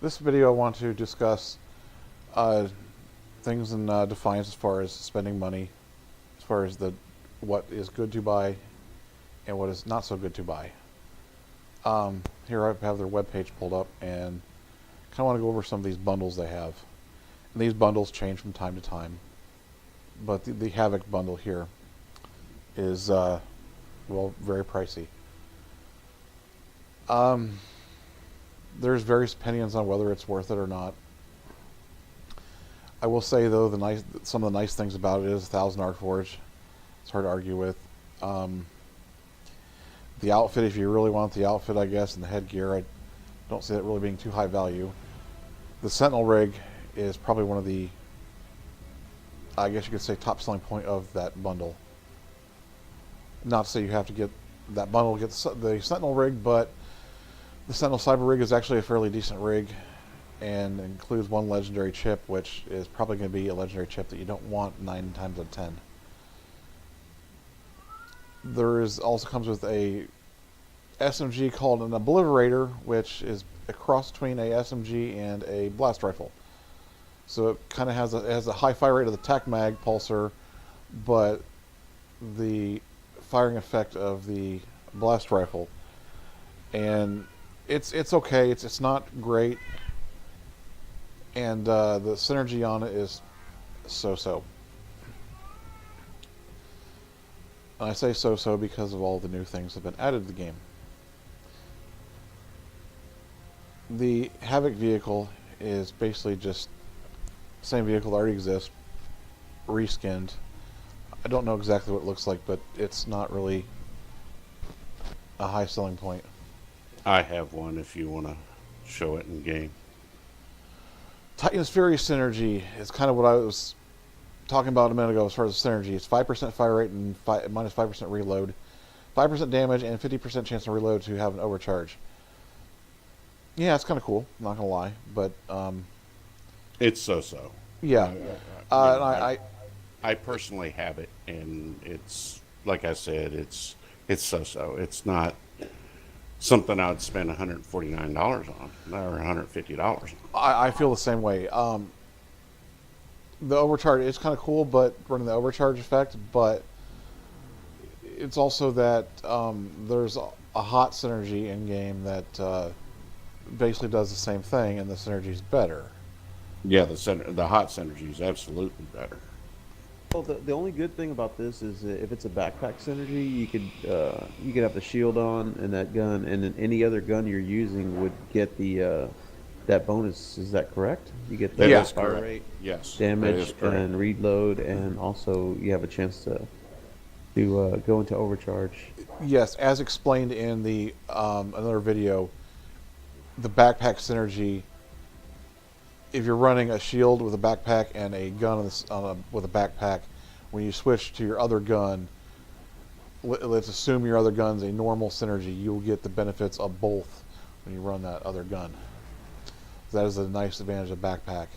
This video I want to discuss uh, things in Defiance as far as spending money, as far as what is good to buy and what is not so good to buy. Here I have their webpage pulled up and kind of want to go over some of these bundles they have. And these bundles change from time to time, but the Havoc bundle here is very pricey. There's various opinions on whether it's worth it or not. I will say though, some of the nice things about it is 1,000 Arc Forge. It's hard to argue with. The outfit, if you really want the outfit, I guess, and the headgear, I don't see that really being too high value. The Sentinel rig is probably one of the, I guess you could say, top selling point of that bundle. Not to say you have to get that bundle to get the Sentinel rig, but the Sentinel Cyber rig is actually a fairly decent rig and includes one legendary chip, which is probably going to be a legendary chip that you don't want 9 times out of 10. Also comes with a SMG called an Obliterator, which is a cross between a SMG and a blast rifle. So it kind of has a high fire rate of the TAC mag pulsar, but the firing effect of the blast rifle. And it's okay. It's not great, and the synergy on it is so-so. And I say so-so because of all the new things that have been added to the game. The Havoc vehicle is basically just the same vehicle that already exists, reskinned. I don't know exactly what it looks like, but it's not really a high selling point. I have one if you want to show it in game. Titan's Fury synergy is kind of what I was talking about a minute ago as far as the synergy. It's 5% fire rate and minus 5% reload, 5% damage, and 50% chance to reload to have an overcharge. Yeah, it's kind of cool, I'm not going to lie, but It's so-so. yeah. I personally have it, and it's, like I said, it's so-so. It's not something I would spend $149 on or $150 on. I feel the same way. The overcharge is kind of cool, but running the overcharge effect, but it's also that there's a hot synergy in game that basically does the same thing, and the synergy is better. Yeah, the hot synergy is absolutely better. Well, the only good thing about this is that if it's a backpack synergy, you could have the shield on and that gun, and then any other gun you're using would get the that bonus. Is that correct? You get the That is fire correct. rate, Yes, damage, and reload, and also you have a chance to go into overcharge. Yes, as explained in the another video, the backpack synergy. If you're running a shield with a backpack and a gun with a backpack, when you switch to your other gun, let's assume your other gun's a normal synergy, you'll get the benefits of both when you run that other gun. So that is a nice advantage of backpack.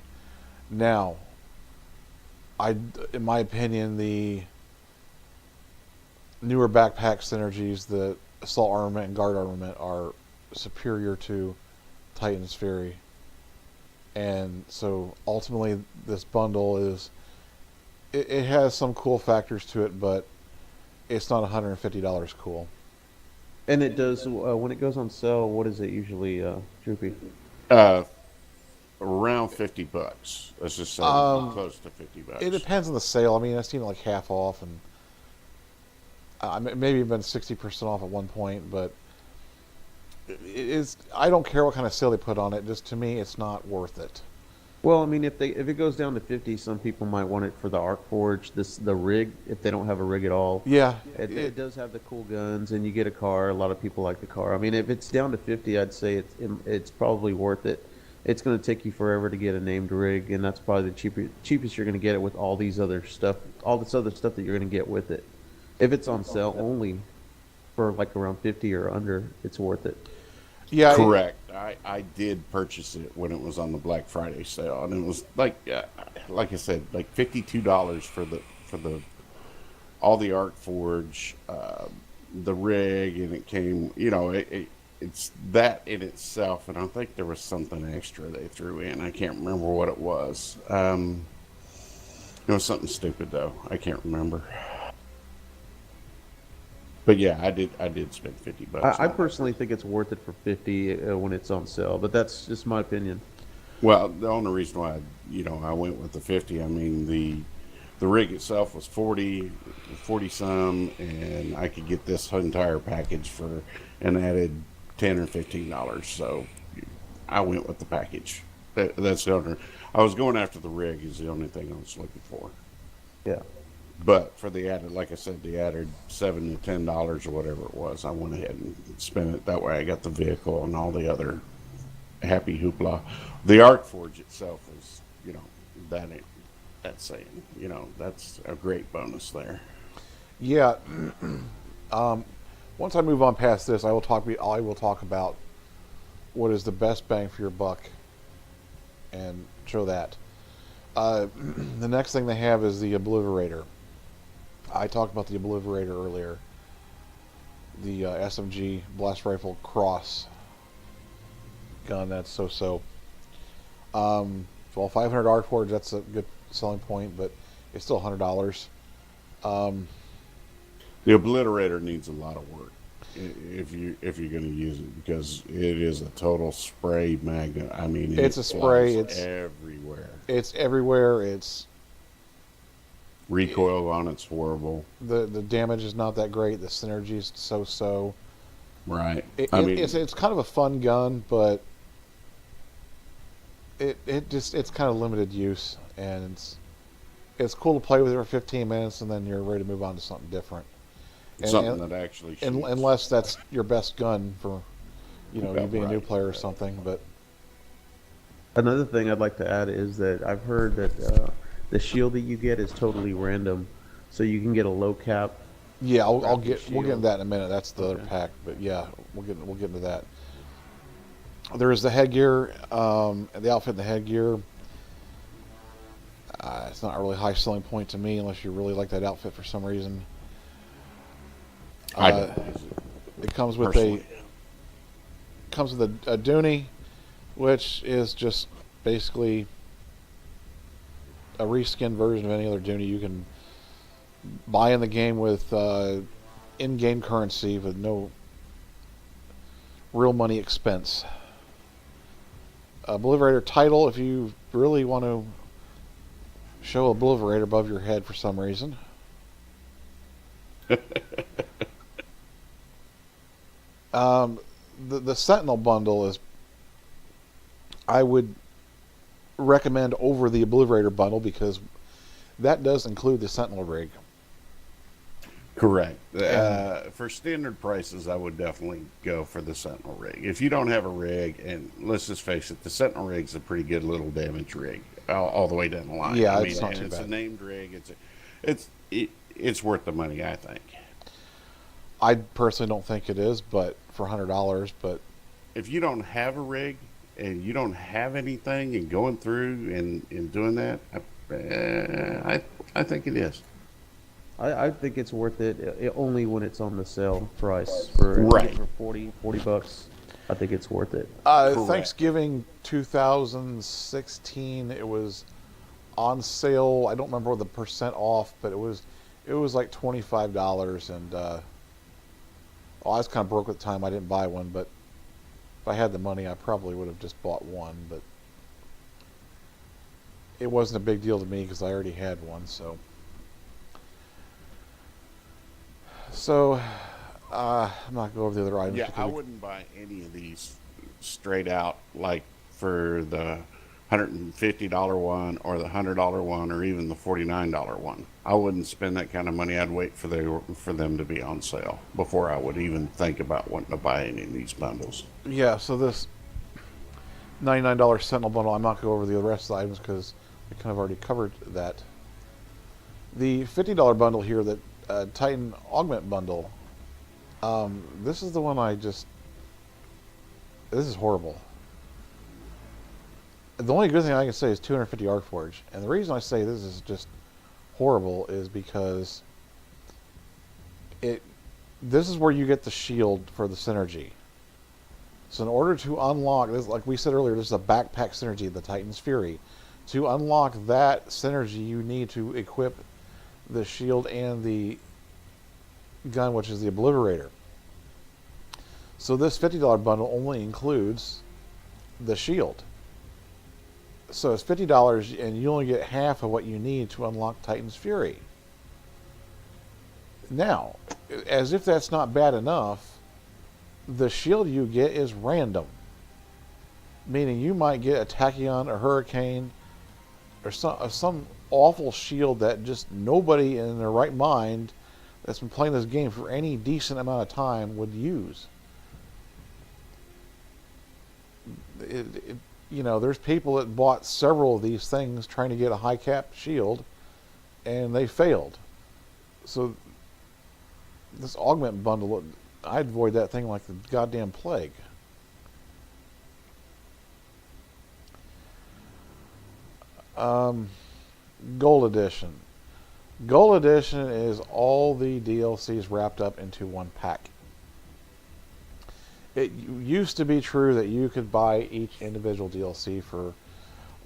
Now, in my opinion, the newer backpack synergies, the assault armament and guard armament, are superior to Titan's Fury. And so ultimately this bundle it has some cool factors to it, but it's not $150 cool. And it does when it goes on sale. What is it usually, Droopy? Around $50. Let's just say close to $50. It depends on the sale. I mean, I've seen it like half off, and maybe even 60% off at one point, but I don't care what kind of sale they put on it. Just to me, it's not worth it. Well, I mean, if it goes down to 50, some people might want it for the Arc Forge, the rig, if they don't have a rig at all. Yeah, It does have the cool guns, and you get a car. A lot of people like the car. I mean, if it's down to 50, I'd say it's probably worth it. It's going to take you forever to get a named rig, and that's probably the cheapest you're going to get it with all this other stuff that you're going to get with it. If it's on sale only for like around 50 or under, it's worth it. Yeah, Correct. I did purchase it when it was on the Black Friday sale, and it was like I said, like $52 for the all the Arc Forge, the rig, and it came. it's that in itself, and I think there was something extra they threw in. I can't remember what it was. It was something stupid though. I can't remember. But yeah, I did spend $50 I on it. personally think it's worth it for 50 when it's on sale, but that's just my opinion. Well, the only reason why I went with the 50, I mean the rig itself was 40 some, and I could get this entire package for an added $10 or $15. So I went with the package. That's the only. I was going after the rig is the only thing I was looking for. Yeah. But for the added, like I said, the added $7 to $10 or whatever it was, I went ahead and spent it. That way, I got the vehicle and all the other happy hoopla. The Arc Forge itself is, that ain't that's saying, that's a great bonus there. Yeah. Once I move on past this, I will talk about what is the best bang for your buck and show that. The next thing they have is the Obliterator. I talked about the Obliterator earlier. The SMG Blast Rifle Cross gun, that's so. Well, 500 Arc Forge, that's a good selling point, but it's still $100. The Obliterator needs a lot of work if you're going to use it, because it is a total spray magnet. I mean, it's a spray. It's everywhere. It's everywhere. It's recoil on it's horrible. The damage is not that great. The synergy is so. Right. It's kind of a fun gun, but it's kind of limited use, and it's cool to play with it for 15 minutes, and then you're ready to move on to something different. Something that actually shoots. Unless that's your best gun for, you being a new player or right. something. But Another thing I'd like to add is that I've heard that the shield that you get is totally random, so you can get a low cap. yeah, we'll get into shield. that in a minute. That's the other Okay. pack, but yeah, we'll get into that. There is the headgear, the outfit and the headgear. It's not a really high selling point to me unless you really like that outfit for some reason. I don't use it. It comes with Personally. a Dooney, which is just basically a reskinned version of any other Dooney you can buy in the game with in-game currency with no real money expense. Obliterator title, if you really want to show Obliterator above your head for some reason. The Sentinel bundle is, I would recommend over the Obliterator bundle, because that does include the Sentinel rig. Correct. For standard prices, I would definitely go for the Sentinel rig. If you don't have a rig, and let's just face it, the Sentinel rig's a pretty good little damage rig all the way down the line. Yeah, I it's not too it's bad. a named rig. It's worth the money, I think. I personally don't think it is, but for $100, but If you don't have a rig and you don't have anything and going through and doing that, I think it is. I think it's worth it, only when it's on the sale price for Right. for 40 bucks. I think it's worth it. Correct. Thanksgiving 2016, it was on sale. I don't remember the percent off, but it was like $25, and I was kind of broke at the time. I didn't buy one, but if I had the money, I probably would have just bought one. But it wasn't a big deal to me because I already had one. So I'm not going to go over the other items. Yeah, because I wouldn't buy any of these straight out, like for the $150 one or the $100 one or even the $49 one. I wouldn't spend that kind of money. I'd wait for them to be on sale before I would even think about wanting to buy any of these bundles. Yeah, so this $99 Sentinel bundle, I'm not going to go over the rest of the items because we kind of already covered that. The $50 bundle here, that Titan Augment bundle, this is the one this is horrible. The only good thing I can say is 250 Arc Forge, and the reason I say this is just horrible is because this is where you get the shield for the synergy. So in order to unlock this, like we said earlier, this is a backpack synergy, the Titan's Fury. To unlock that synergy, you need to equip the shield and the gun, which is the Obliterator. So this $50 bundle only includes the shield. So it's $50 and you only get half of what you need to unlock Titan's Fury. Now, as if that's not bad enough, the shield you get is random. Meaning you might get a Tachyon, a Hurricane, or some awful shield that just nobody in their right mind that's been playing this game for any decent amount of time would use. There's people that bought several of these things trying to get a high cap shield, and they failed. So this augment bundle, I'd avoid that thing like the goddamn plague. Gold Edition. Gold Edition is all the DLCs wrapped up into one pack. It used to be true that you could buy each individual DLC for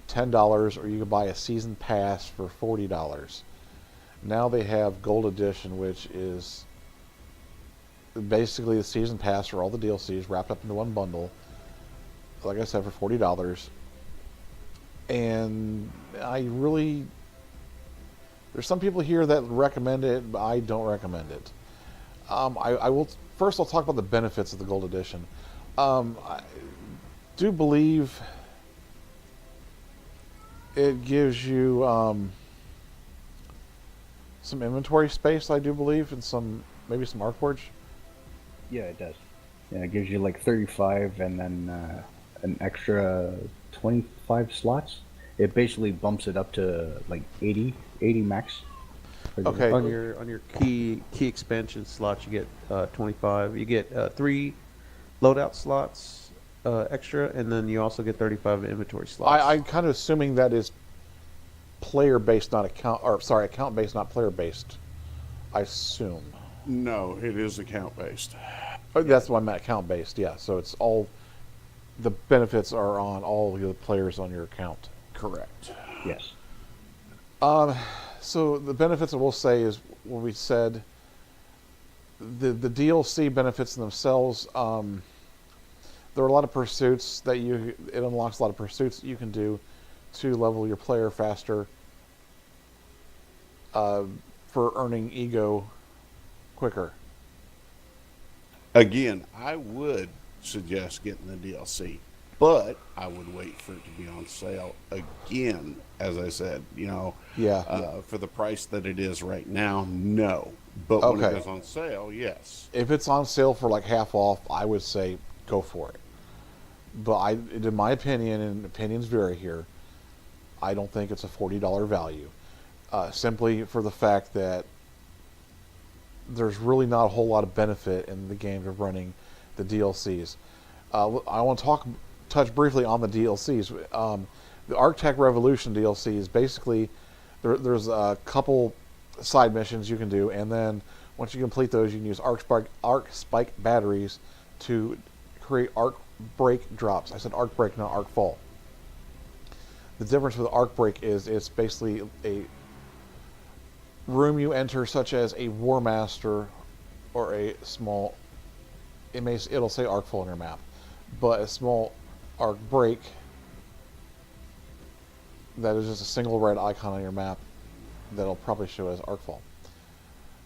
$10, or you could buy a season pass for $40. Now they have Gold Edition, which is basically the season pass for all the DLCs wrapped up into one bundle. Like I said, for $40. And there's some people here that recommend it, but I don't recommend it. First I'll talk about the benefits of the Gold Edition. I do believe it gives you some inventory space, I do believe, and maybe some Arcforge. Yeah, it does. Yeah, it gives you like 35 and then an extra 25 slots. It basically bumps it up to like 80 max. Okay. On your key expansion slots, you get 25. You get 3 loadout slots extra, and then you also get 35 inventory slots. I'm kind of assuming that is player based, not account based, not player based. I assume. No, it is account based. That's what I meant, account based. Yeah, so it's all the benefits are on all the players on your account. Correct. Yes. So the benefits I will say is what we said. The DLC benefits themselves. There are a lot of pursuits that it unlocks a lot of pursuits that you can do to level your player faster. For earning ego quicker. Again, I would suggest getting the DLC, but I would wait for it to be on sale again. As I said, for the price that it is right now, no. But when it goes on sale, yes. If it's on sale for like half off, I would say go for it. But in my opinion, and opinions vary here, I don't think it's a $40 value. Simply for the fact that there's really not a whole lot of benefit in the game of running the DLCs. I want to touch briefly on the DLCs. The Arctech Revolution DLC is basically there's a couple side missions you can do, and then once you complete those, you can use arc spike batteries to create arc break drops. I said arc break, not arc fall. The difference with arc break is it's basically a room you enter, such as a War Master or a small. It'll say arc fall on your map, but a small arc break that is just a single red icon on your map that'll probably show as arc fall,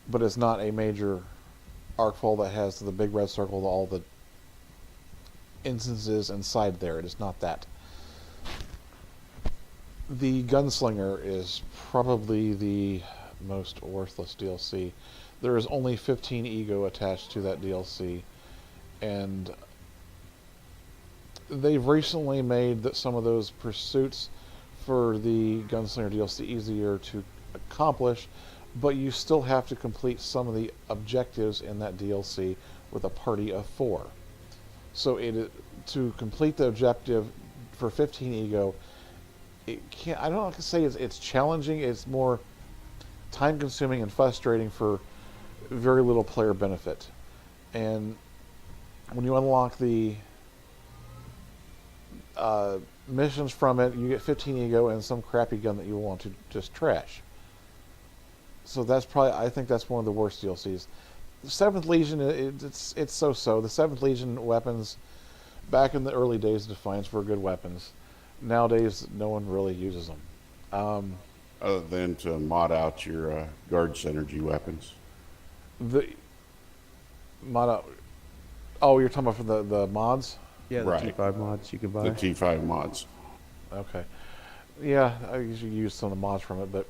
but it's not a major arc fall that has the big red circle to all the instances inside there. It is not that. The Gunslinger is probably the most worthless DLC. There is only 15 ego attached to that DLC, and they've recently made some of those pursuits for the Gunslinger DLC easier to accomplish, but you still have to complete some of the objectives in that DLC with a party of 4. So to complete the objective for 15 ego, I don't like to say it's challenging. It's more time-consuming and frustrating for very little player benefit. And when you unlock the missions from it. You get 15 ego and some crappy gun that you want to just trash. So that's probably, I think that's one of the worst DLCs. The 7th Legion, it's so-so. The 7th Legion weapons, back in the early days of Defiance, were good weapons. Nowadays, no one really uses them. Other than to mod out your guard synergy weapons. The mod. Oh, you're talking about for the mods? Yeah, the Right. T5 mods you can buy. The T5 mods. Okay. Yeah, I usually use some of the mods from it, but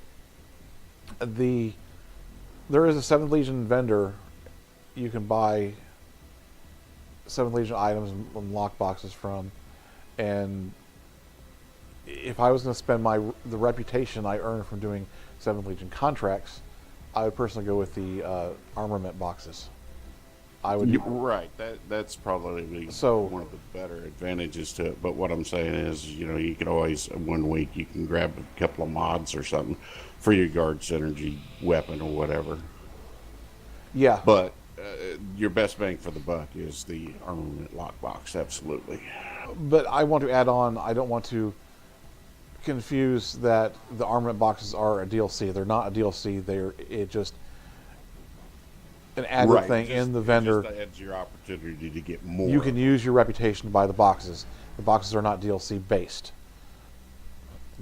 there is a 7th Legion vendor. You can buy 7th Legion items and lockboxes from, and if I was going to spend the reputation I earned from doing 7th Legion contracts, I would personally go with the armament boxes. I would. Right. That's probably one of the better advantages to it. But what I'm saying is, you can always, one week, you can grab a couple of mods or something for your guard synergy weapon or whatever. Yeah. But your best bang for the buck is the armament lockbox, absolutely. But I want to add on, I don't want to confuse that the armament boxes are a DLC. They're not a DLC. They're just an added thing in the vendor. It just adds your opportunity to get more. You can use your reputation to buy the boxes. The boxes are not DLC based.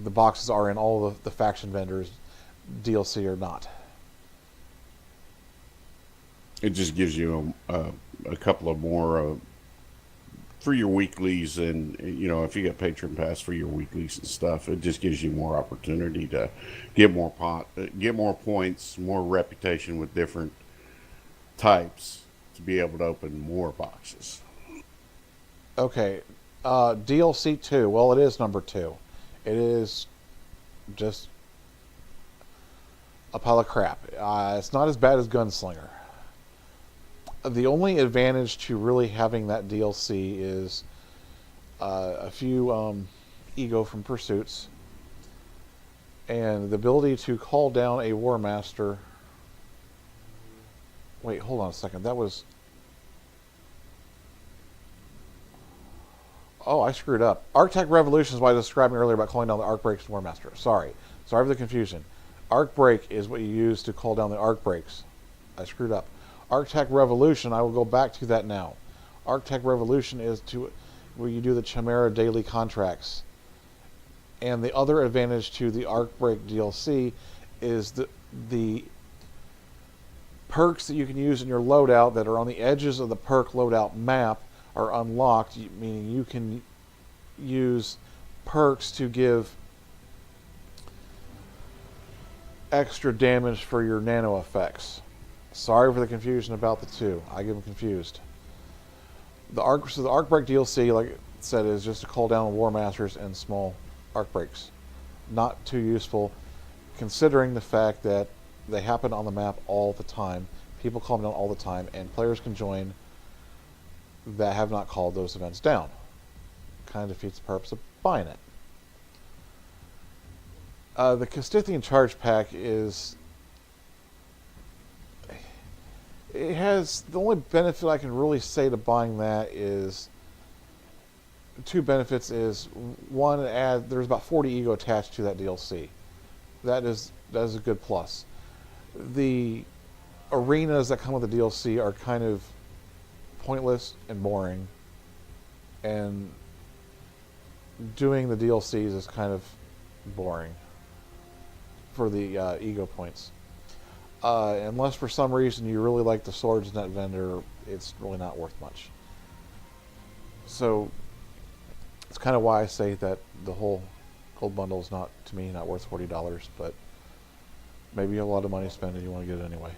The boxes are in all the faction vendors, DLC or not. It just gives you a couple of more for your weeklies, and if you get Patron Pass for your weeklies and stuff, it just gives you more opportunity to get more points, more reputation with different types to be able to open more boxes. Okay, DLC 2. Well, it is number 2. It is just a pile of crap. It's not as bad as Gunslinger. The only advantage to really having that DLC is a few ego from pursuits and the ability to call down a War Master. Wait, hold on a second. That was... Oh, I screwed up. Arc-Tech Revolution is what I was describing earlier about calling down the Arc Breaks and War Master. Sorry for the confusion. Arc Break is what you use to call down the Arc Breaks. I screwed up. Arc-Tech Revolution, I will go back to that now. Arc-Tech Revolution is where you do the Chimera daily contracts. And the other advantage to the Arc Break DLC is the perks that you can use in your loadout that are on the edges of the perk loadout map are unlocked, meaning you can use perks to give extra damage for your nano effects. Sorry for the confusion about the two. I get them confused. The Arc Break DLC, like I said, is just to call down War Masters and small Arc Breaks. Not too useful, considering the fact that they happen on the map all the time. People call them down all the time, and players can join that have not called those events down. Kind of defeats the purpose of buying it. The Castithian Charge Pack is... It has... The only benefit I can really say to buying that is... Two benefits is, one, there's about 40 ego attached to that DLC. That is a good plus. The arenas that come with the DLC are kind of pointless and boring, and doing the DLCs is kind of boring for the ego points. Unless for some reason you really like the swords in that vendor, it's really not worth much. So it's kind of why I say that the whole gold bundle is not, to me, not worth $40, but maybe you have a lot of money to spend and you want to get it anyway.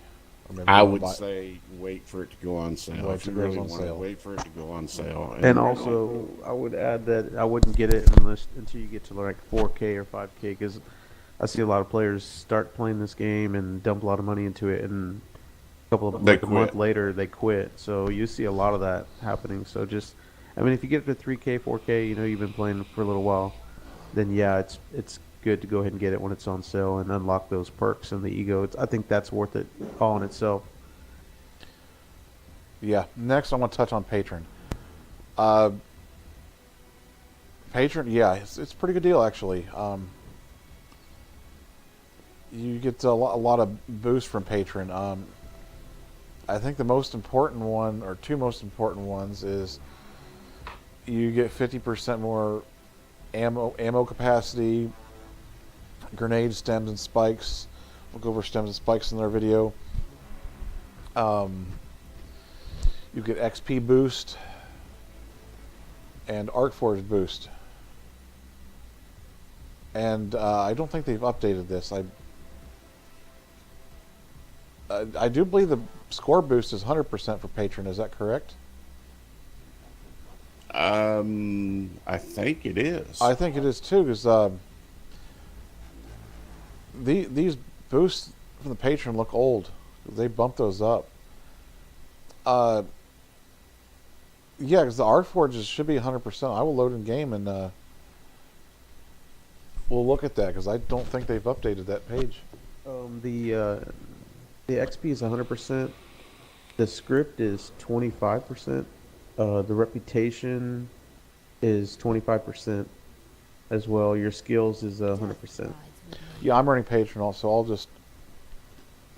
Or maybe I would say wait for it to go on sale. Wait If you till it goes really on want to sale. wait for it to go on sale. And also, I would add that I wouldn't get it until you get to like 4K or 5K, because I see a lot of players start playing this game and dump a lot of money into it, and a month later they quit. So you see a lot of that happening. So just, I mean, if you get to 3K, 4K, you've been playing for a little while, then yeah, it's good to go ahead and get it when it's on sale and unlock those perks and the ego. I think that's worth it all in itself. Yeah. Next, I want to touch on Patron. Patron, yeah, it's a pretty good deal actually. You get a lot of boost from Patron. I think the most important one, or two most important ones, is you get 50% more ammo capacity, grenades, stems, and spikes. We'll go over stems and spikes in our video. You get XP boost and Arcforge boost. And I don't think they've updated this. I do believe the score boost is 100% for Patron. Is that correct? I think it is. I think it is too, because these boosts from the Patron look old. They bumped those up. Yeah, because the Arcforges should be 100%. I will load in game and we'll look at that, because I don't think they've updated that page. The XP is 100%. The script is 25%. The reputation is 25% as well. Your skills is 100%. Yeah, I'm running Patron also. I'll just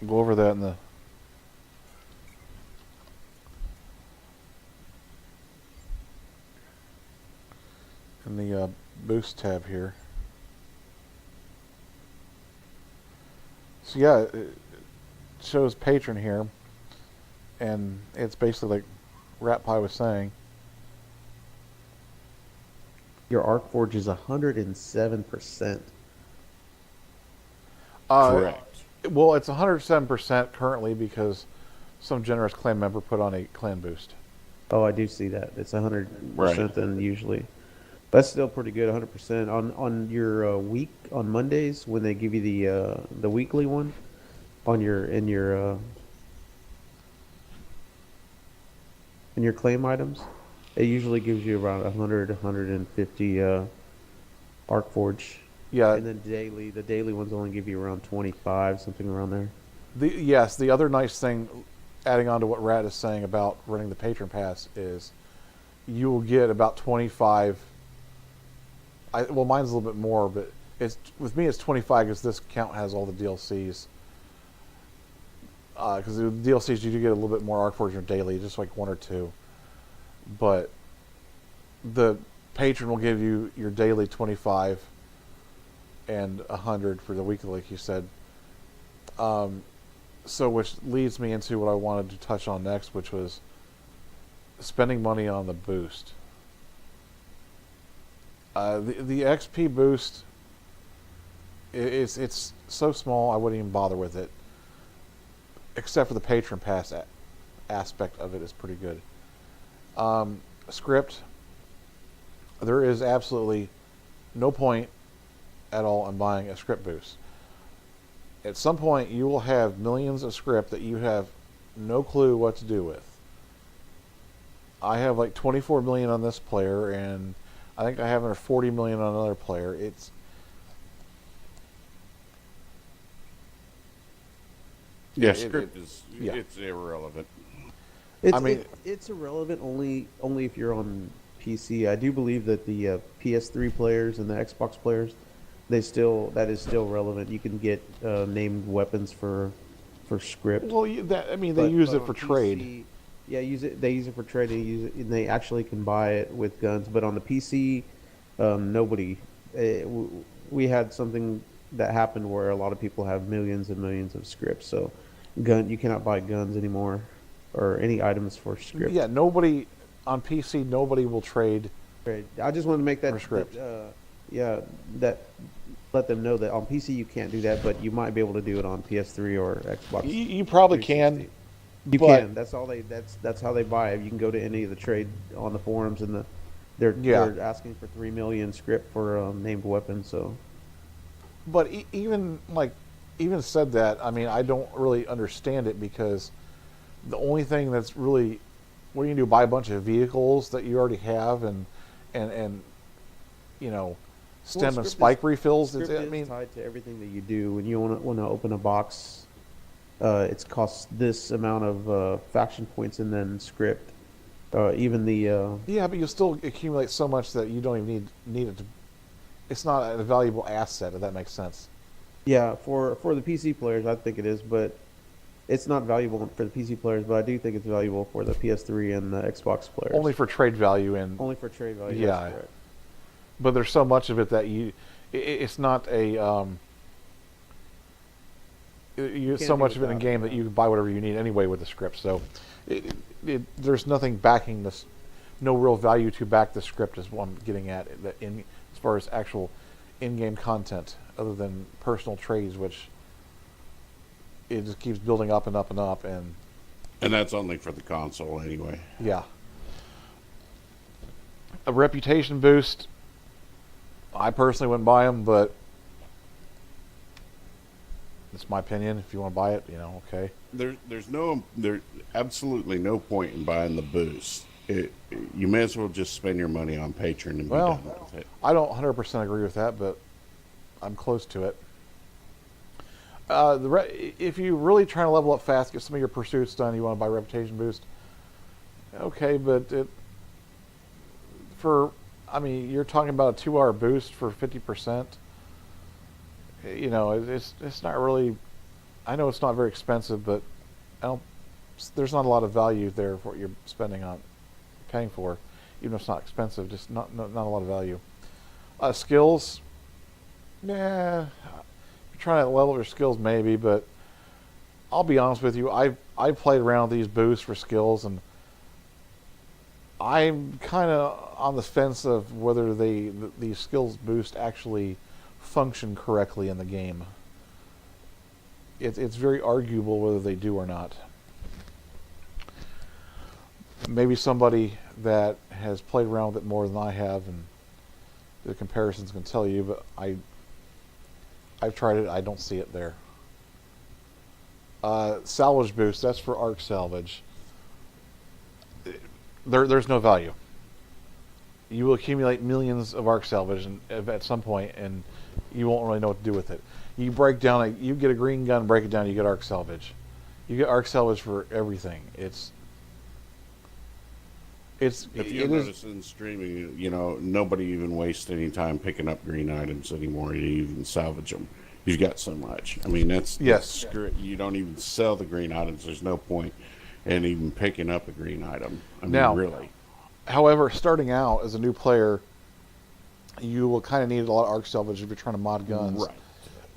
go over that in the boost tab here. So yeah, it shows Patron here, and it's basically like Rat Pie was saying. Your Arcforge is 107%. Correct. Well, it's 107% currently because some generous clan member put on a clan boost. Oh, I do see that. It's 100% Right. then usually. That's still pretty good, 100%. On your week, on Mondays, when they give you the weekly one, on your in your claim items, it usually gives you around 100, 150 Arcforge. Yeah. And then the daily ones only give you around 25, something around there. The other nice thing, adding on to what Rat is saying about running the Patron Pass, is you will get about 25. Well, mine's a little bit more, but with me it's 25 because this account has all the DLCs. Because the DLCs you do get a little bit more Arcforge in your daily, just like one or two. But the Patron will give you your daily 25 and 100 for the weekly, like you said. So which leads me into what I wanted to touch on next, which was spending money on the boost. The XP boost, it's so small I wouldn't even bother with it. Except for the Patron Pass aspect of it is pretty good. Script, there is absolutely no point at all in buying a script boost. At some point you will have millions of script that you have no clue what to do with. I have like 24 million on this player, and I think I have another 40 million on another player. It's Script is it's irrelevant. It's irrelevant only if you're on PC. I do believe that the PS3 players and the Xbox players, that is still relevant. You can get named weapons for script. Well, they use it for trade. PC, yeah, they use it for trade. And they actually can buy it with guns. But on the PC, nobody. We had something that happened where a lot of people have millions and millions of scripts. So, you cannot buy guns anymore or any items for script. Yeah, nobody on PC. Nobody will trade. I just wanted to make that for script. That let them know that on PC you can't do that, but you might be able to do it on PS3 or Xbox. You probably can. You can. That's how they buy it. You can go to any of the trade on the forums, and they're asking for 3 million script for named weapons. So, but even said that, I mean, I don't really understand it, because the only thing that's really, what are you gonna do? Buy a bunch of vehicles that you already have, and stem and spike refills. Script is tied to everything that you do. When you want to open a box, it costs this amount of faction points and then script. Even the Yeah, but you'll still accumulate so much that you don't even need it to. It's not a valuable asset, if that makes sense. yeah, for the PC players, I think it is, but it's not valuable for the PC players. But I do think it's valuable for the PS3 and the Xbox players. Only for trade value and Only for trade value. Yeah. That's correct. but there's so much of it that it's not a you so do much of it in uh, without game it, that you can buy whatever you need anyway with the script. So there's nothing backing this, no real value to back the script is what I'm getting at in as far as actual in-game content, other than personal trades, which it just keeps building up and up and up, and that's only for the console anyway. yeah. A reputation boost, I personally wouldn't buy them, but it's my opinion. If you want to buy it, okay. There's absolutely no point in buying the boost. You may as well just spend your money on Patron and be done with it. I don't 100% agree with that, but I'm close to it. If you really trying to level up fast, get some of your pursuits done, you want to buy reputation boost. Okay, but you're talking about a 2-hour boost for 50%. It's not really. I know it's not very expensive, but there's not a lot of value there for what you're paying for, even if it's not expensive. Just not a lot of value. Skills, if you're trying to level your skills, maybe, but I'll be honest with you. I played around with these boosts for skills, and I'm kind of on the fence of whether these skills boost actually function correctly in the game. It's very arguable whether they do or not. Maybe somebody that has played around with it more than I have and the comparisons can tell you, but I've tried it. I don't see it there. Salvage boost, that's for arc salvage. There's no value. You will accumulate millions of arc salvage at some point, and you won't really know what to do with it. You you get a green gun, break it down, you get arc salvage. You get arc salvage for everything. If you notice in streaming, nobody even wastes any time picking up green items anymore to even salvage them. You've got so much. I mean, that's you don't even sell the green items. There's no point in even picking up a green item. I mean, Now, really. However, starting out as a new player, you will kind of need a lot of arc salvage if you're trying to mod guns.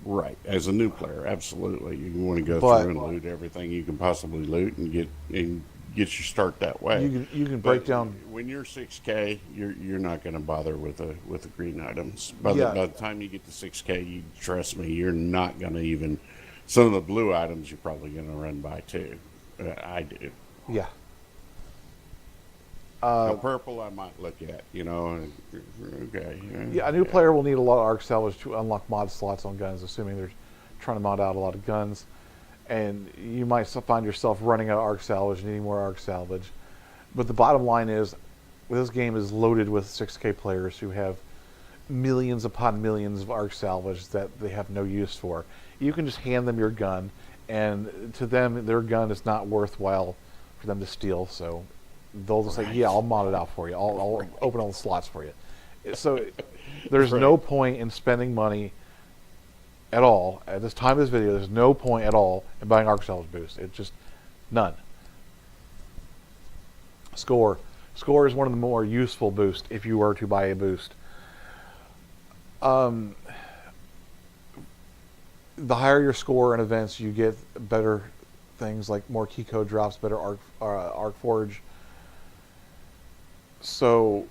Right. As a new player, absolutely, you want to go through and loot everything you can possibly loot and get your start that way. You can break down. When you're 6K, you're not going to bother with the green items. By the time you get to 6K, trust me, you're not going to even. Some of the blue items you're probably going to run by too. I do. Yeah. Purple I might look at, okay. Yeah, a new player will need a lot of arc salvage to unlock mod slots on guns, assuming they're trying to mod out a lot of guns. And you might find yourself running out of arc salvage, needing more arc salvage. But the bottom line is, this game is loaded with 6K players who have millions upon millions of arc salvage that they have no use for. You can just hand them your gun, and to them, their gun is not worthwhile for them to steal, so they'll just say, yeah, I'll mod it out for you. I'll open all the slots for you. So there's no point in spending money at all. At this time of this video, there's no point at all in buying arc salvage boost. It's just none. Score. Score is one of the more useful boosts if you were to buy a boost. The higher your score in events, you get better things like more key code drops, better arc forge. So,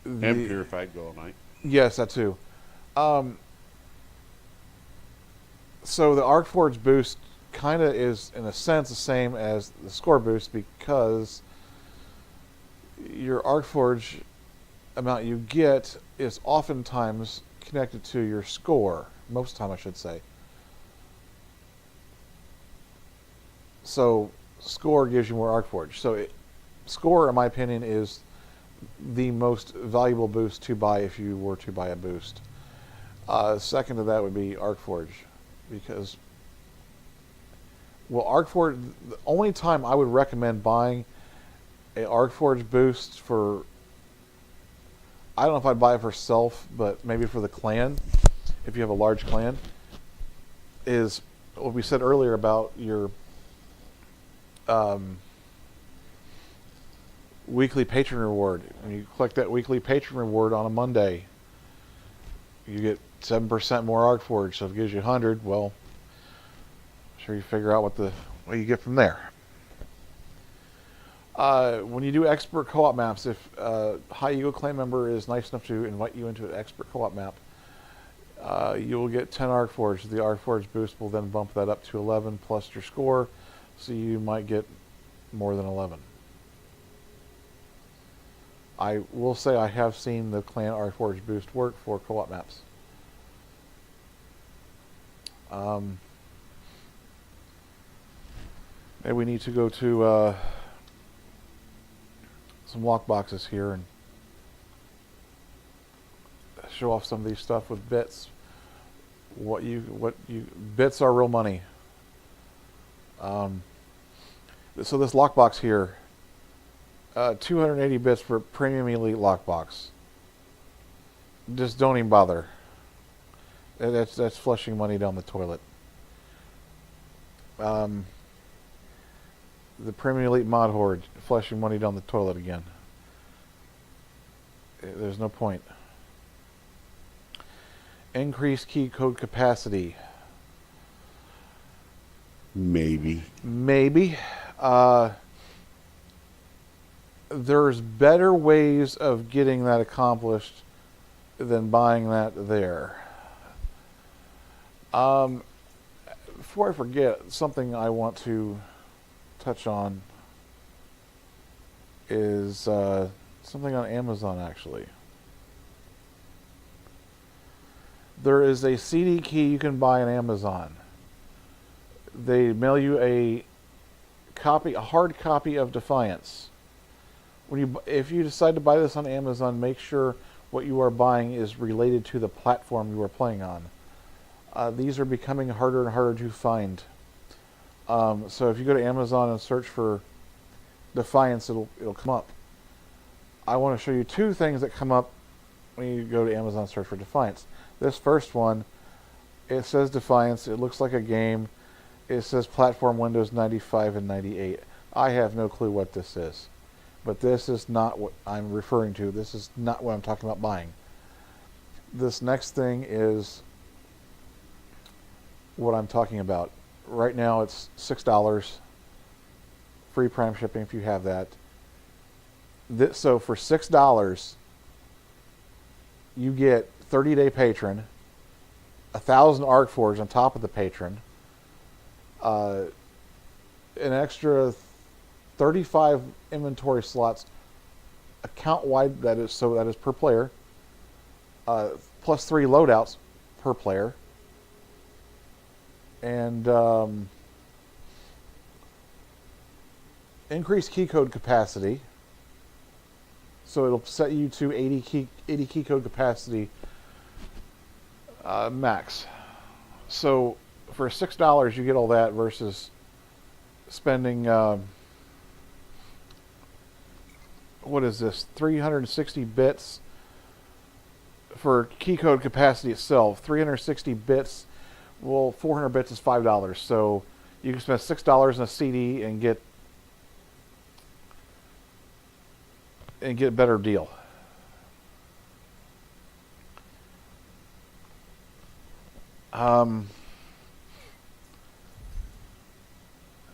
And purified gold night. Yes, that too. So the arc forge boost kind of is, in a sense, the same as the score boost, because your arc forge amount you get is oftentimes connected to your score. Most of the time, I should say. So score gives you more arc forge. So score, in my opinion, is the most valuable boost to buy if you were to buy a boost. Second to that would be arc forge, because arc forge, the only time I would recommend buying a ArcForge boost for, I don't know if I'd buy it for self, but maybe for the clan, if you have a large clan, is what we said earlier about your weekly patron reward. When you collect that weekly patron reward on a Monday, you get 7% more ArcForge. So if it gives you 100, well, I'm sure you figure out what you get from there. When you do expert co-op maps, if High Eagle clan member is nice enough to invite you into an expert co-op map, you will get 10 ArcForge. The ArcForge boost will then bump that up to 11 plus your score, so you might get more than 11. I will say I have seen the clan ArcForge boost work for co-op maps. Maybe we need to go to some lockboxes here and show off some of these stuff with bits. Bits are real money. So this lockbox here, 280 bits for premium elite lockbox. Just don't even bother. That's flushing money down the toilet. The premium elite mod horde, flushing money down the toilet again. There's no point. Increased key code capacity. Maybe. There's better ways of getting that accomplished than buying that there. Before I forget, something I want to touch on is something on Amazon, actually. There is a CD key you can buy on Amazon. They mail you a hard copy of Defiance. If you decide to buy this on Amazon, make sure what you are buying is related to the platform you are playing on. These are becoming harder and harder to find. So if you go to Amazon and search for Defiance, it'll come up. I want to show you two things that come up when you go to Amazon and search for Defiance. This first one, it says Defiance. It looks like a game. It says platform Windows 95 and 98. I have no clue what this is. But this is not what I'm referring to. This is not what I'm talking about buying. This next thing is what I'm talking about. Right now it's $6. Free Prime shipping if you have that. So for $6, you get 30-day patron, 1,000 ArcForge on top of the patron, an extra 35 inventory slots account-wide, that is per player, plus 3 loadouts per player, and increased key code capacity. So it'll set you to 80 key code capacity max. So for $6 you get all that versus spending what is this, 360 bits for key code capacity itself. 360 bits, well, 400 bits is $5. So you can spend $6 on a CD and get a better deal. I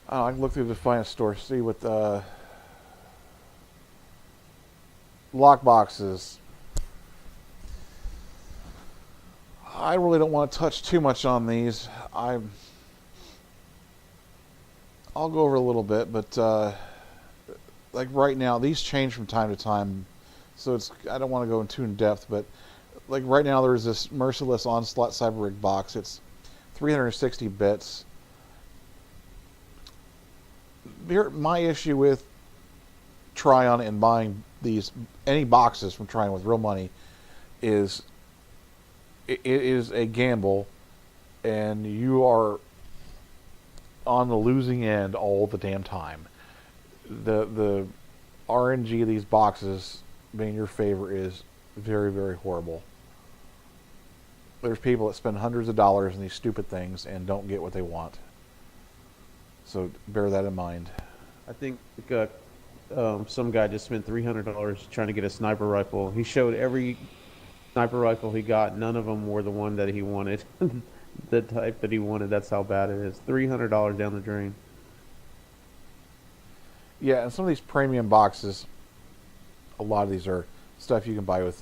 can look through the Defiance store, see what Lockboxes. I really don't want to touch too much on these. I'll go over a little bit, but like right now, these change from time to time, so I don't want to go into in depth, but like right now there's this Merciless Onslaught Cyber-Rig box. It's 360 bits. My issue with Tryon and buying any boxes from Tryon with real money is it is a gamble, and you are on the losing end all the damn time. The RNG of these boxes being your favor is very, very horrible. There's people that spend hundreds of dollars on these stupid things and don't get what they want. So bear that in mind. I think some guy just spent $300 trying to get a sniper rifle. He showed every sniper rifle he got. None of them were the one that he wanted, the type that he wanted. That's how bad it is. $300 down the drain. Yeah, and some of these premium boxes, a lot of these are stuff you can buy with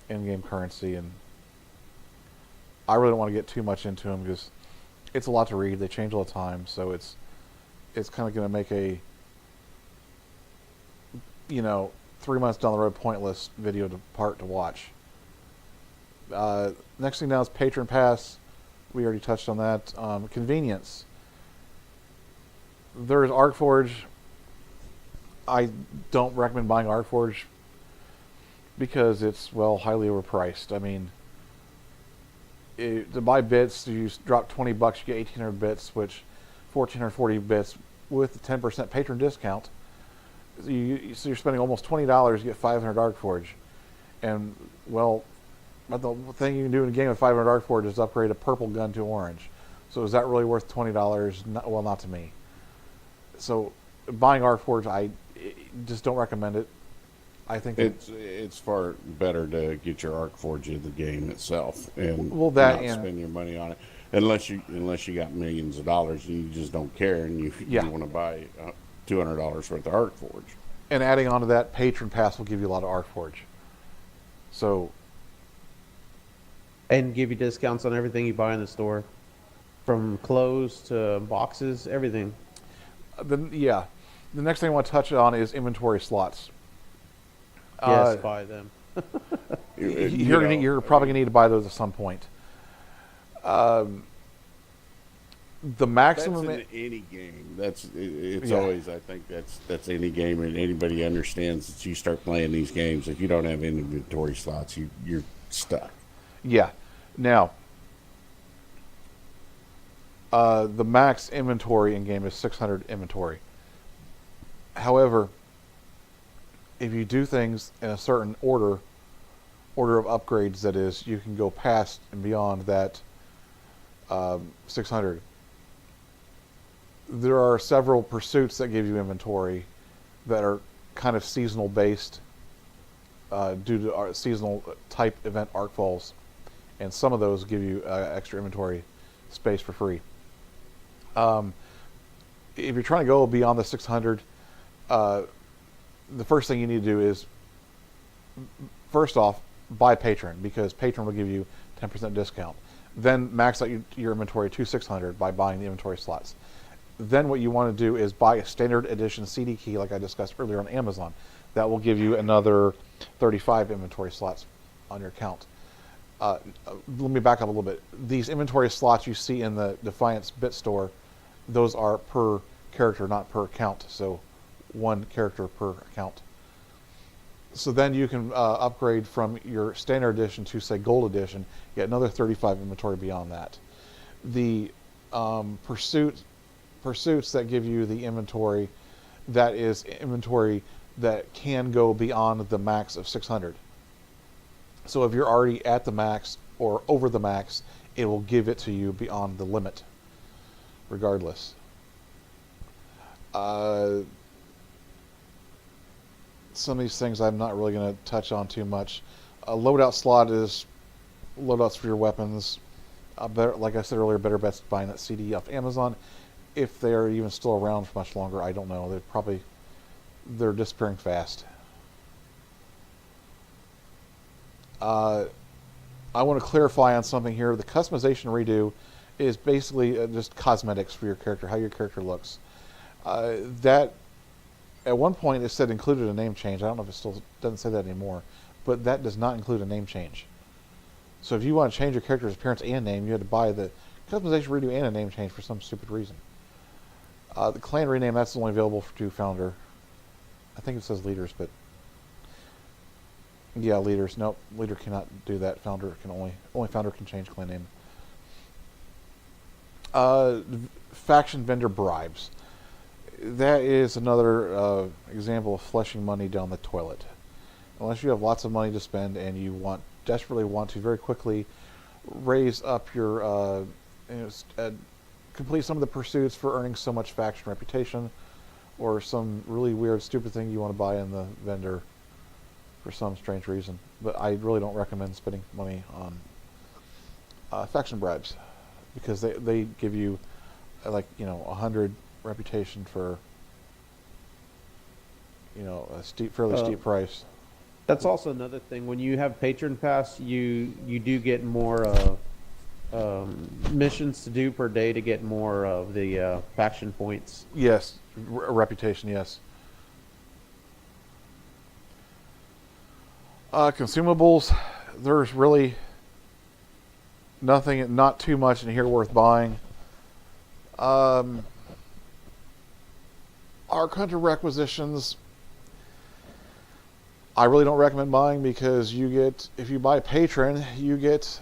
in-game currency, and I really don't want to get too much into them because it's a lot to read. They change all the time, so it's kind of going to make a 3 months down the road pointless video to watch. Next thing now is Patron Pass. We already touched on that. Convenience. There's ArcForge. I don't recommend buying ArcForge because it's, well, highly overpriced. I mean, to buy bits, you drop $20, you get 1,800 bits, which 1,440 bits with the 10% patron discount. So you're spending almost $20 to get 500 ArcForge. And, well, the thing you can do in a game with 500 ArcForge is upgrade a purple gun to orange. So is that really worth $20? Well, not to me. So buying ArcForge, I just don't recommend it. I think it's far better to get your ArcForge in the game itself and not spend your money on it unless you got millions of dollars and you just don't care and you want to buy $200 worth of ArcForge. And adding on to that, Patron Pass will give you a lot of ArcForge. So, and give you discounts on everything you buy in the store, from clothes to boxes, everything. The next thing I want to touch on is inventory slots. Yes, buy them. You're probably going to need to buy those at some point. The maximum that's in any game. It's always, I think that's any game, and anybody understands that you start playing these games. If you don't have inventory slots, you're stuck. Yeah. Now, the max inventory in game is 600 inventory. However, if you do things in a certain order of upgrades, that is, you can go past and beyond that 600. There are several pursuits that give you inventory that are kind of seasonal based due to our seasonal type event arcfalls, and some of those give you extra inventory space for free. If you're trying to go beyond the 600, the first thing you need to do is, first off, buy Patron, because Patron will give you 10% discount. Then max out your inventory to 600 by buying the inventory slots. Then what you want to do is buy a standard edition CD key, like I discussed earlier, on Amazon. That will give you another 35 inventory slots on your account. Let me back up a little bit. These inventory slots you see in the Defiance bit store, those are per character, not per account. So one character per account. So then you can upgrade from your standard edition to, say, gold edition, get another 35 inventory beyond that. The pursuits that give you the inventory, that is inventory that can go beyond the max of 600. So if you're already at the max or over the max, it will give it to you beyond the limit, regardless. Some of these things I'm not really going to touch on too much. A loadout slot is loadouts for your weapons. Like I said earlier, better bet's buying that CD off Amazon. If they are even still around for much longer, I don't know. They're disappearing fast. I want to clarify on something here. The customization redo is basically just cosmetics for your character, how your character looks. That at one point it said included a name change. I don't know if it still doesn't say that anymore, but that does not include a name change. So if you want to change your character's appearance and name, you had to buy the customization redo and a name change for some stupid reason. The clan rename, that's only available to founder. I think it says leaders, but yeah, leaders. Nope, leader cannot do that. Founder can only founder can change clan name. Faction vendor bribes. that is another example of flushing money down the toilet. Unless you have lots of money to spend and you desperately want to very quickly raise up your complete some of the pursuits for earning so much faction reputation, or some really weird, stupid thing you want to buy in the vendor for some strange reason. But I really don't recommend spending money on faction bribes, because they give you 100 reputation for a fairly steep price. That's also another thing. When you have Patron Pass, you do get more missions to do per day to get more of the faction points. Yes, reputation. Yes. Consumables. There's really not too much in here worth buying. Arc Hunter requisitions, I really don't recommend buying, because if you buy Patron, you get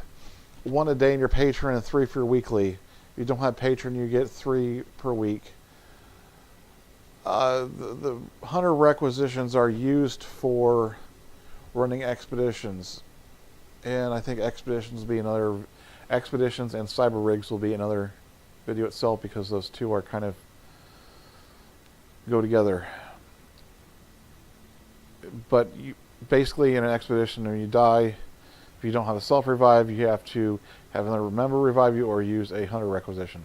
1 a day in your Patron and 3 for your weekly. If you don't have Patron, you get 3 per week. The Hunter requisitions are used for running expeditions, and I think expeditions and cyber rigs will be another video itself, because those two are kind of go together. But basically in an expedition, when you die, if you don't have a self-revive, you have to have another member revive you or use a Hunter requisition.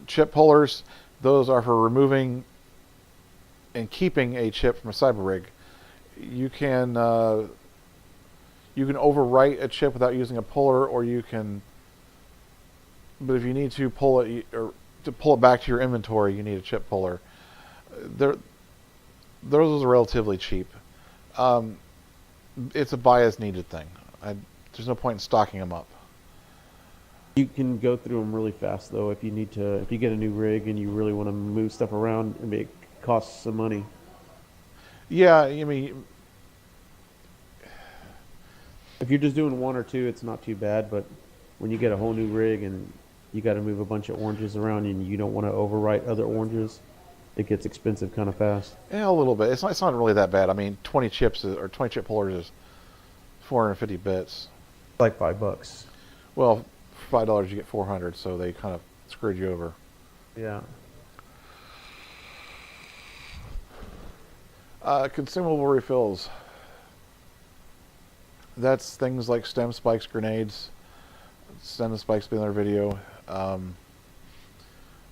Chip pullers, those are for removing and keeping a chip from a cyber rig. You can overwrite a chip without using a puller, or but if you need to pull it, or to pull it back to your inventory, you need a chip puller. Those are relatively cheap. It's a buy as needed thing. There's no point in stocking them up. You can go through them really fast, though, if you get a new rig and you really want to move stuff around. It costs some money. Yeah, I mean, if you're just doing 1 or 2, it's not too bad. But when you get a whole new rig and you got to move a bunch of oranges around and you don't want to overwrite other oranges, it gets expensive kind of fast. Yeah, a little bit. It's not really that bad. I mean, 20 chip pullers is 450 bits. Like $5. Well, for $5 you get 400, so they kind of screwed you over. Yeah. Consumable refills. That's things like stem spikes, grenades. Stem spikes be another video.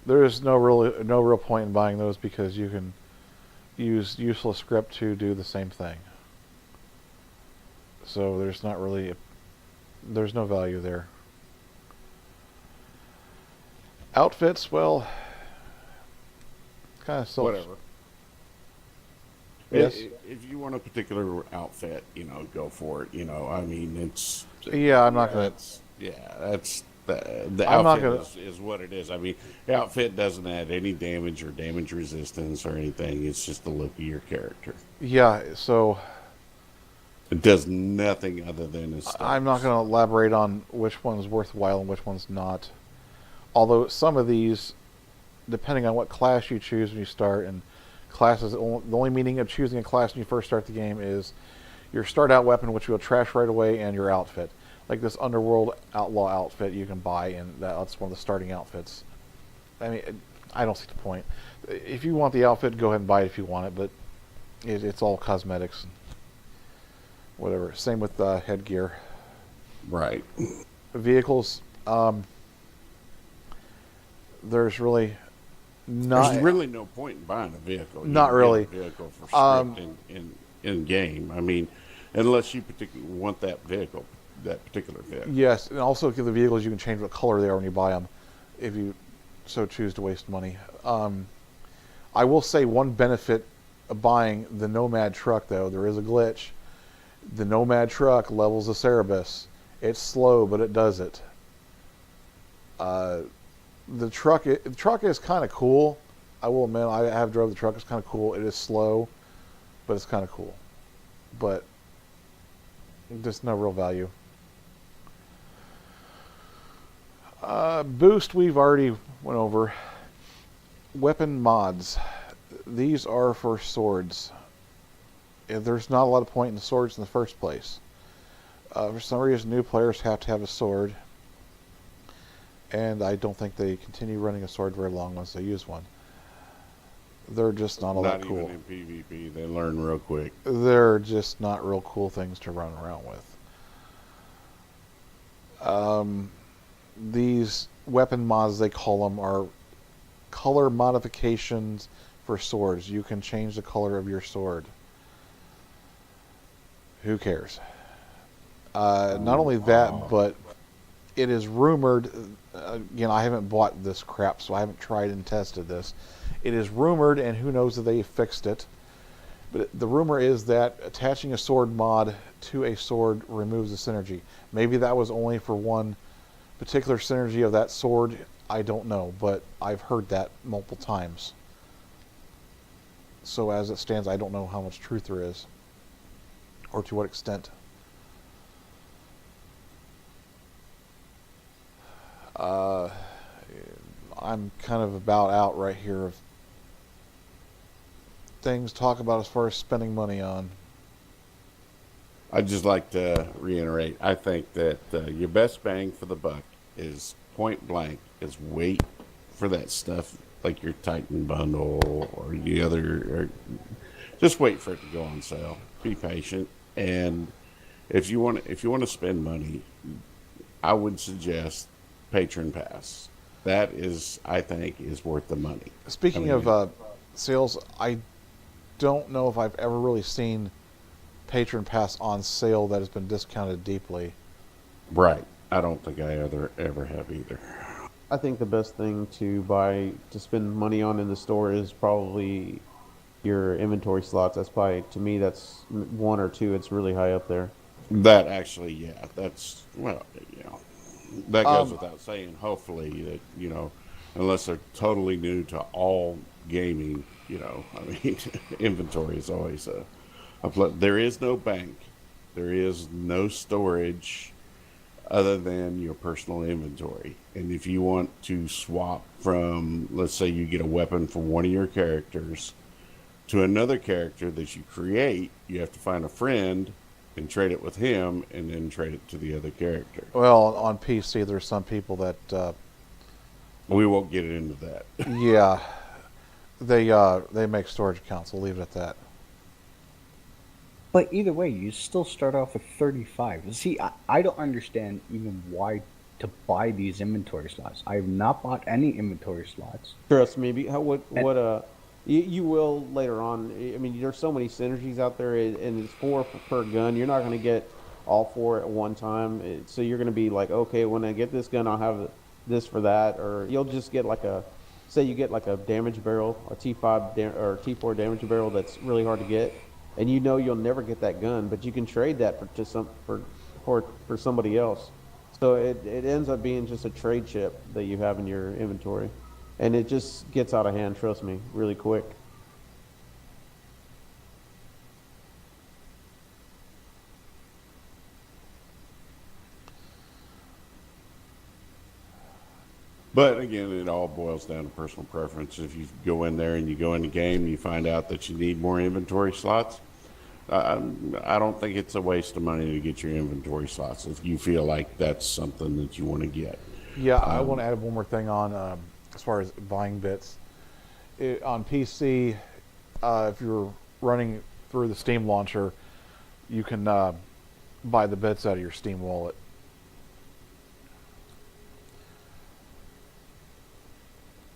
There is no real point in buying those, because you can use useless script to do the same thing. So there's no value there. Outfits, well, kind of Whatever. Yes. If you want a particular outfit, go for it. I mean, it's. Yeah, I'm not gonna. That's the I'm not outfit is what it is. I mean, the outfit doesn't add any damage or damage resistance or anything. It's just the look of your character. Yeah, so it does nothing other than its stats. I'm not going to elaborate on which one's worthwhile and which one's not. Although some of these, depending on what class you choose when you start, and classes, the only meaning of choosing a class when you first start the game is your start out weapon, which you'll trash right away, and your outfit. Like this Underworld Outlaw outfit you can buy, and that's one of the starting outfits. I mean, I don't see the point. If you want the outfit, go ahead and buy it if you want it, but it's all cosmetics. Whatever. Same with headgear. Right. Vehicles, there's really There's really no point in buying a vehicle. Not really. A vehicle for script in game. I mean, unless you particularly want that vehicle, that particular vehicle. Yes, and also the vehicles, you can change what color they are when you buy them, if you so choose to waste money. I will say one benefit of buying the Nomad truck, though, there is a glitch. The Nomad truck levels the Cerebus. It's slow, but it does it. The truck is kind of cool. I will admit, I have drove the truck. It's kind of cool. It is slow, but it's kind of cool. But there's no real value. Boost we've already went over. weapon mods. These are for swords. There's not a lot of point in the swords in the first place. For some reason, new players have to have a sword, and I don't think they continue running a sword very long once they use one. They're just not all that cool. Not even in PvP, they learn real quick. They're just not real cool things to run around with. These weapon mods, they call them, are color modifications for swords. You can change the color of your sword. Who cares? Not only that, but it is rumored, again, I haven't bought this crap, so I haven't tried and tested this. It is rumored, and who knows if they fixed it, but the rumor is that attaching a sword mod to a sword removes the synergy. Maybe that was only for one particular synergy of that sword. I don't know, but I've heard that multiple times. So as it stands, I don't know how much truth there is, or to what extent. I'm kind of about out right here of things to talk about as far as spending money on. I'd just like to reiterate, I think that your best bang for the buck is point blank, is wait for that stuff like your Titan bundle or the other, or just wait for it to go on sale. Be patient, and if you want to spend money, I would suggest Patron Pass. That is, I think, is worth the money. Speaking of sales, I don't know if I've ever really seen Patron Pass on sale that has been discounted deeply. Right. I don't think I ever have either. I think the best thing to spend money on in the store is probably your inventory slots. That's probably, to me, that's one or two. It's really high up there. That actually, yeah, that's, well, you know, that goes without saying. Hopefully that, you know, unless they're totally new to all gaming, you know, I mean, inventory is always there is no bank. There is no storage other than your personal inventory. And if you want to swap from, let's say you get a weapon for one of your characters to another character that you create, you have to find a friend and trade it with him, and then trade it to the other character. Well, on PC, there's some people that We won't get into that. yeah, they make storage accounts. We'll leave it at that. But either way, you still start off with 35. See, I don't understand even why to buy these inventory slots. I have not bought any inventory slots. Trust me. You will later on. I mean, there's so many synergies out there, and it's 4 per gun. You're not going to get all 4 at one time. So you're going to be like, okay, when I get this gun, I'll have this for that. Or you'll just get say you get like a damage barrel, a T5 or T4 damage barrel that's really hard to get, and you know you'll never get that gun, but you can trade that for somebody else. So it ends up being just a trade chip that you have in your inventory. And it just gets out of hand, trust me, really quick. But again, it all boils down to personal preference. If you go in there and you go in the game and you find out that you need more inventory slots, I don't think it's a waste of money to get your inventory slots if you feel like that's something that you want to get. Yeah, I want to add one more thing on as far as buying bits. On PC, if you're running through the Steam launcher, you can buy the bits out of your Steam wallet.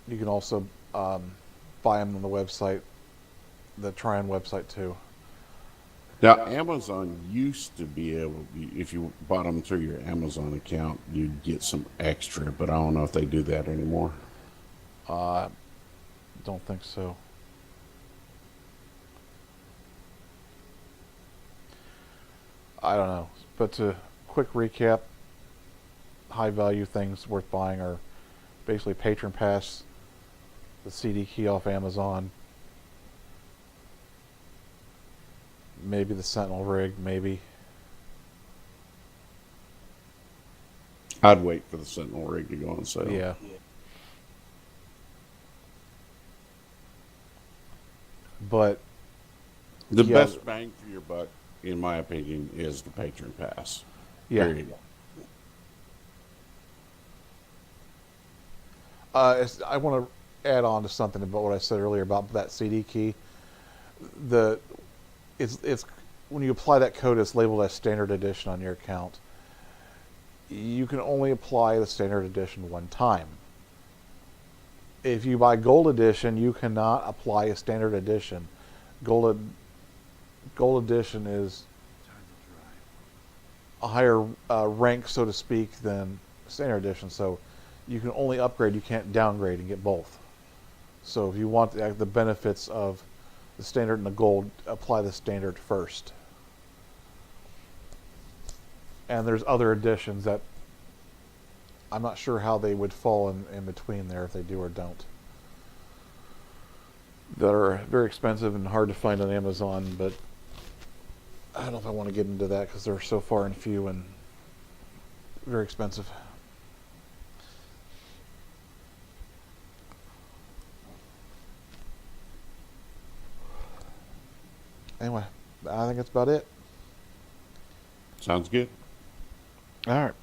You can also buy them on the website, the Tryon website too. Now, Amazon used to be able, if you bought them through your Amazon account, you'd get some extra, but I don't know if they do that anymore. Don't think so. I don't know. But to quick recap, high value things worth buying are basically Patron Pass, the CD key off Amazon, maybe the Sentinel rig, maybe. I'd wait for the Sentinel rig to go on sale. Yeah. But The yeah, best bang for your buck, in my opinion, is the Patron Pass. yeah. Period. I want to add on to something about what I said earlier about that CD key. The it's when you apply that code, it's labeled as standard edition on your account. You can only apply the standard edition one time. If you buy gold edition, you cannot apply a standard edition. Gold edition is a higher rank, so to speak, than standard edition. So you can only upgrade. You can't downgrade and get both. So if you want the benefits of the standard and the gold, apply the standard first. And there's other editions that I'm not sure how they would fall in between there, if they do or don't, that are very expensive and hard to find on Amazon. But I don't know if I want to get into that because they're so far and few and very expensive. Anyway, I think that's about it. Sounds good. All right.